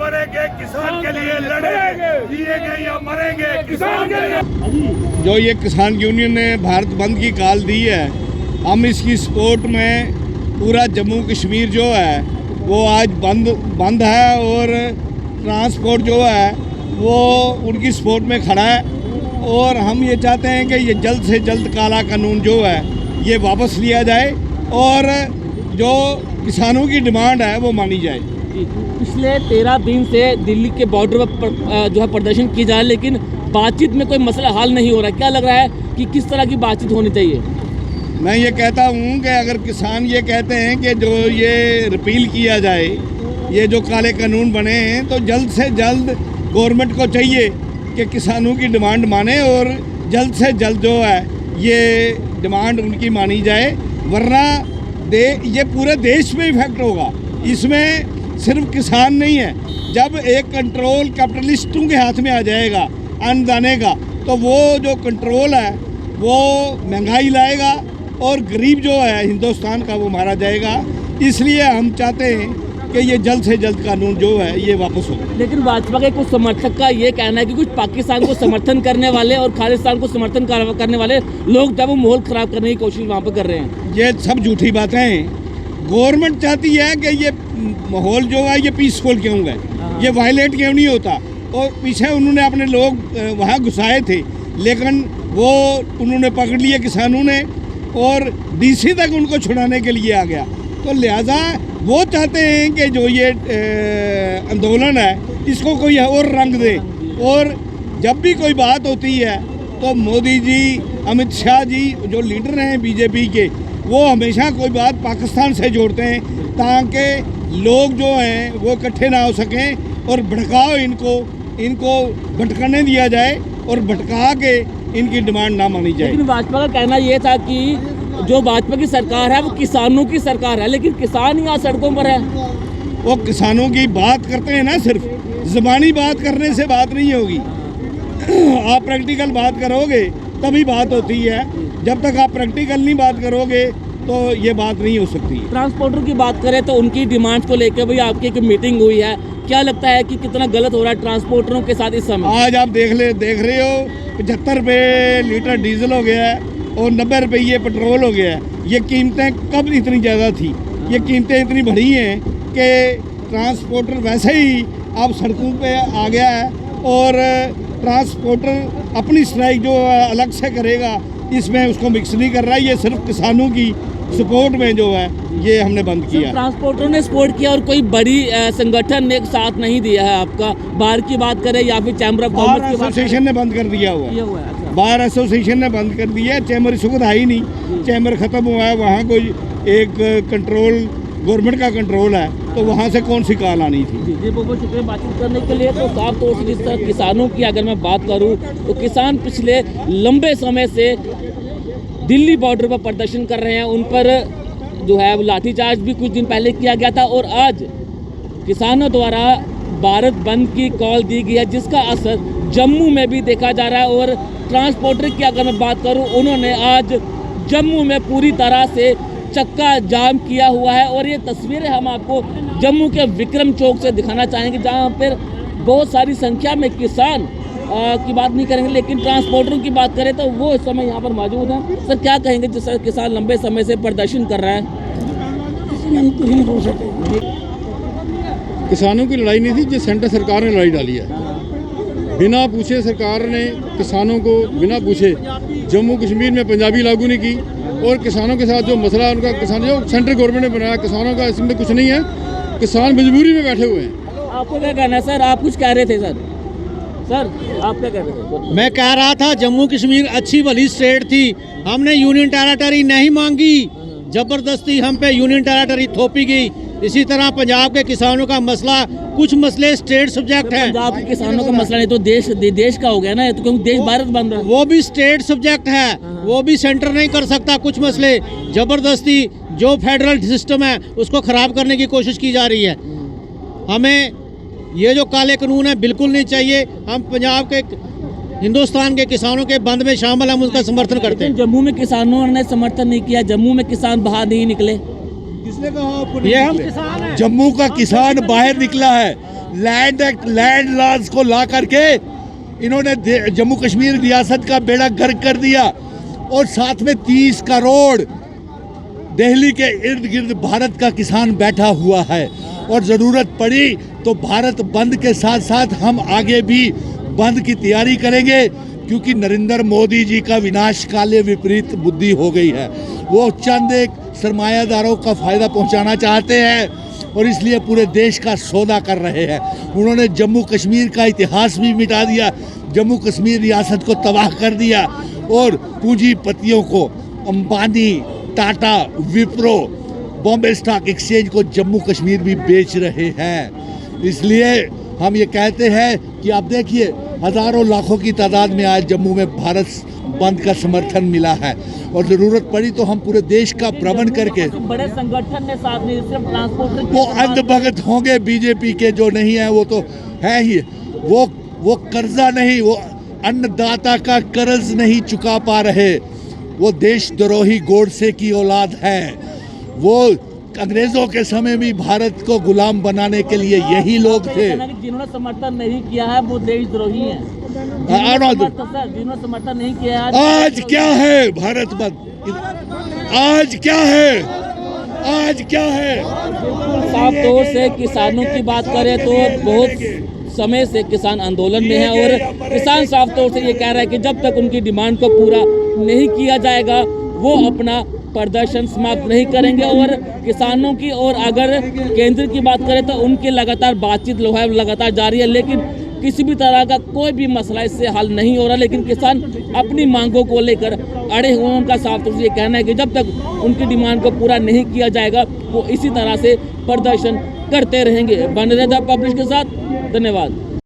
मरेंगे किसान के लिए, लड़ेंगे, जिएंगे या मरेंगे किसान के लिए। जो ये किसान यूनियन ने भारत बंद की कॉल दी है, हम इसकी सपोर्ट में पूरा जम्मू कश्मीर जो है वो आज बंद है और ट्रांसपोर्ट जो है वो उनकी सपोर्ट में खड़ा है। और हम ये चाहते हैं कि ये जल्द से जल्द काला कानून जो है ये वापस लिया जाए और जो किसानों की डिमांड है वो मानी जाए। पिछले 13 दिन से दिल्ली के बॉर्डर पर जो है प्रदर्शन किया जा रहा है, लेकिन बातचीत में कोई मसला हल नहीं हो रहा है। क्या लग रहा है कि किस तरह की बातचीत होनी चाहिए? मैं ये कहता हूँ कि अगर किसान ये कहते हैं कि जो ये रिपील किया जाए, ये जो काले कानून बने हैं, तो जल्द से जल्द गवर्नमेंट को चाहिए कि किसानों की डिमांड माने और जल्द से जल्द जो है ये डिमांड उनकी मानी जाए, वरना ये पूरे देश में इफेक्ट होगा। इसमें सिर्फ किसान नहीं है, जब एक कंट्रोल कैपिटलिस्टों के हाथ में आ जाएगा अन्नदाने का, तो वो जो कंट्रोल है वो महंगाई लाएगा और गरीब जो है हिंदुस्तान का वो मारा जाएगा। इसलिए हम चाहते हैं कि ये जल्द से जल्द कानून जो है ये वापस हो। लेकिन भाजपा के कुछ समर्थक का ये कहना है कि कुछ पाकिस्तान को समर्थन करने वाले और खालिस्तान को समर्थन करने वाले लोग जब वो माहौल खराब करने की कोशिश वहाँ पर कर रहे हैं। ये सब झूठी बातें हैं। गवर्नमेंट चाहती है कि ये माहौल जो है ये पीसफुल क्यों है, ये वायलेट क्यों नहीं होता। और पीछे उन्होंने अपने लोग वहाँ घुसाए थे, लेकिन वो उन्होंने पकड़ लिए किसानों ने और डीसी तक उनको छुड़ाने के लिए आ गया। तो लिहाजा वो चाहते हैं कि जो ये आंदोलन है इसको कोई और रंग दे। और जब भी कोई बात होती है तो मोदी जी, अमित शाह जी जो लीडर हैं बीजेपी के, वो हमेशा कोई बात पाकिस्तान से जोड़ते हैं ताकि लोग जो हैं वो इकट्ठे ना हो सकें और भड़काओ इनको भटकने दिया जाए और भटका के इनकी डिमांड ना मानी जाए। लेकिन भाजपा का कहना ये था कि जो भाजपा की सरकार है वो किसानों की सरकार है, लेकिन किसान ही यहाँ सड़कों पर है। वो किसानों की बात करते हैं ना, सिर्फ ज़बानी बात करने से बात नहीं होगी। आप प्रैक्टिकल बात करोगे तभी बात होती है। जब तक आप प्रैक्टिकल नहीं बात करोगे तो ये बात नहीं हो सकती। ट्रांसपोर्टर की बात करें तो उनकी डिमांड को लेकर भाई आपकी एक मीटिंग हुई है, क्या लगता है कि कितना गलत हो रहा है ट्रांसपोर्टरों के साथ इस समय? आज आप देख रहे हो 75 रुपये लीटर डीजल हो गया है और 90 रुपये पेट्रोल हो गया है। ये कीमतें कब इतनी ज़्यादा थी? ये कीमतें इतनी बढ़ी हैं कि ट्रांसपोर्टर वैसे ही अब सड़कों पे आ गया है और ट्रांसपोर्टर अपनी स्ट्राइक जो अलग से करेगा, इसमें उसको मिक्स नहीं कर रहा है। ये सिर्फ किसानों की सपोर्ट में जो है ये हमने बंद किया। ट्रांसपोर्टर ने सपोर्ट किया और कोई बड़ी संगठन ने साथ नहीं दिया है आपका? बार की बात करें या फिर चैम्बर ऑफ कॉमर्स की? एसोसिएशन ने बंद कर दिया हुआ है। बार एसोसिएशन ने बंद कर दिया है। चैम्बर सुविधा ही नहीं, चैम्बर ख़त्म हुआ है। वहाँ कोई एक कंट्रोल गवर्नमेंट का कंट्रोल है, तो वहाँ से कौन सी कॉल आनी थी? जी बहुत बहुत शुक्रिया बातचीत करने के लिए। तो साफ तौर से जिस तरह किसानों की अगर मैं बात करूँ तो किसान पिछले लंबे समय से दिल्ली बॉर्डर पर प्रदर्शन कर रहे हैं। उन पर जो है लाठीचार्ज भी कुछ दिन पहले किया गया था और आज किसानों द्वारा भारत बंद की कॉल दी गई है, जिसका असर जम्मू में भी देखा जा रहा है। और ट्रांसपोर्टर की अगर मैं बात करूं, उन्होंने आज जम्मू में पूरी तरह से चक्का जाम किया हुआ है। और ये तस्वीरें हम आपको जम्मू के विक्रम चौक से दिखाना चाहेंगे, जहां पर बहुत सारी संख्या में किसान की बात नहीं करेंगे, लेकिन ट्रांसपोर्टरों की बात करें तो वो इस समय यहाँ पर मौजूद हैं। सर क्या कहेंगे जिस किसान लंबे समय से प्रदर्शन कर रहा है? किसानों की लड़ाई नहीं थी, जो सेंटर सरकार ने लड़ाई डाली है। बिना पूछे सरकार ने किसानों को बिना पूछे जम्मू कश्मीर में पंजाबी लागू नहीं की। और किसानों के साथ जो मसला उनका, किसान जो सेंट्रल गवर्नमेंट ने बनाया, किसानों का इसमें कुछ नहीं है। किसान मजबूरी में बैठे हुए हैं। आपको क्या कहना है सर? आप कुछ कह रहे थे सर? सर आप क्या कह रहे थे? मैं कह रहा था जम्मू कश्मीर अच्छी भली स्टेट थी, हमने यूनियन टेरिटरी नहीं मांगी, जबरदस्ती हम पे यूनियन टेरिटरी थोपी गई। इसी तरह पंजाब के किसानों का मसला, कुछ मसले स्टेट सब्जेक्ट हैं। पंजाब के किसानों का मसला नहीं तो देश का हो गया ना, तो क्योंकि देश भारत बन रहा है। वो भी स्टेट सब्जेक्ट है, वो भी सेंटर नहीं कर सकता। कुछ मसले जबरदस्ती जो फेडरल सिस्टम है उसको खराब करने की कोशिश की जा रही है। हमें ये जो काले कानून है बिल्कुल नहीं चाहिए। हम पंजाब के हिंदुस्तान के किसानों के बंद में शामिल हम उसका समर्थन करते हैं। जम्मू में किसानों ने समर्थन नहीं किया, जम्मू में किसान बाहर नहीं निकले। किसने कहा आपको? ये हम किसान हैं। जम्मू का किसान बाहर निकला है, लैंड लॉज को ला करके इन्होंने जम्मू कश्मीर रियासत का बेड़ा गर्क कर दिया, और साथ में 30 करोड़ दिल्ली के इर्द गिर्द भारत का किसान बैठा हुआ है। और ज़रूरत पड़ी तो भारत बंद के साथ साथ हम आगे भी बंद की तैयारी करेंगे, क्योंकि नरेंद्र मोदी जी का विनाशकाले विपरीत बुद्धि हो गई है। वो चंद एक सरमायादारों का फ़ायदा पहुंचाना चाहते हैं और इसलिए पूरे देश का सौदा कर रहे हैं। उन्होंने जम्मू कश्मीर का इतिहास भी मिटा दिया, जम्मू कश्मीर रियासत को तबाह कर दिया, और पूंजीपतियों को, अंबानी, टाटा, विप्रो, बॉम्बे स्टॉक एक्सचेंज को जम्मू कश्मीर भी बेच रहे हैं। इसलिए हम ये कहते हैं कि आप देखिए, हज़ारों लाखों की तादाद में आज जम्मू में भारत बंद का समर्थन मिला है, और ज़रूरत पड़ी तो हम पूरे देश का भ्रमण करके, बड़े संगठन ने साथ में सिर्फ ट्रांसपोर्ट वो अंधभगत होंगे बीजेपी के जो नहीं है, वो तो है ही, वो कर्जा नहीं, वो अन्नदाता का कर्ज नहीं चुका पा रहे, वो देशद्रोही गोडसे की औलाद है। वो अंग्रेजों के समय भी भारत को गुलाम बनाने के लिए यही लोग थे। जिन्होंने समर्थन नहीं किया है वो देशद्रोही हैं। जिन्होंने समर्थन नहीं किया है। आज क्या है भारत बंद? आज क्या है? आज क्या है? साफ तौर से किसानों की बात करें तो बहुत समय से किसान आंदोलन में है, और किसान साफ तौर से ये कह रहा है कि जब तक उनकी डिमांड को पूरा नहीं किया जाएगा वो अपना प्रदर्शन समाप्त नहीं करेंगे। और किसानों की, और अगर केंद्र की बात करें तो उनकी लगातार बातचीत लगातार जारी है, लेकिन किसी भी तरह का कोई भी मसला इससे हल नहीं हो रहा। लेकिन किसान अपनी मांगों को लेकर अड़े हुए हैं। उनका साफ तौर से ये कहना है कि जब तक उनकी डिमांड को पूरा नहीं किया जाएगा वो इसी तरह से प्रदर्शन करते रहेंगे। बने रहे द पब्लिश के साथ। धन्यवाद।